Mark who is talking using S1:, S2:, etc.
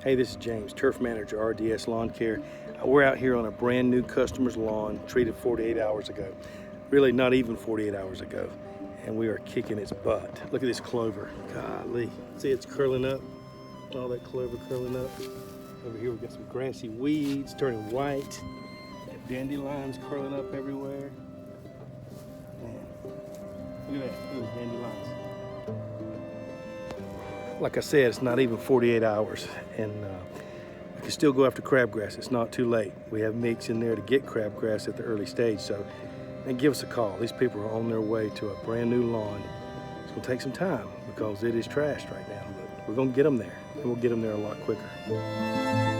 S1: Hey, this is James, Turf Manager, RDS Lawn Care. We're out here on a brand new customer's lawn, treated 48 hours ago. Really not even 48 hours ago. And we are kicking its butt. Look at this clover, golly. See, it's curling up, all that clover curling up. Over here we've got some grassy weeds turning white. Got dandelions curling up everywhere. Man, look at that, look at those dandelions. Like I said, it's not even 48 hours, and you can still go after crabgrass. It's not too late. We have mix in there to get crabgrass at the early stage, so then give us a call. These people are on their way to a brand new lawn. It's gonna take some time because it is trashed right now, but we're gonna get them there, and we'll get them there a lot quicker.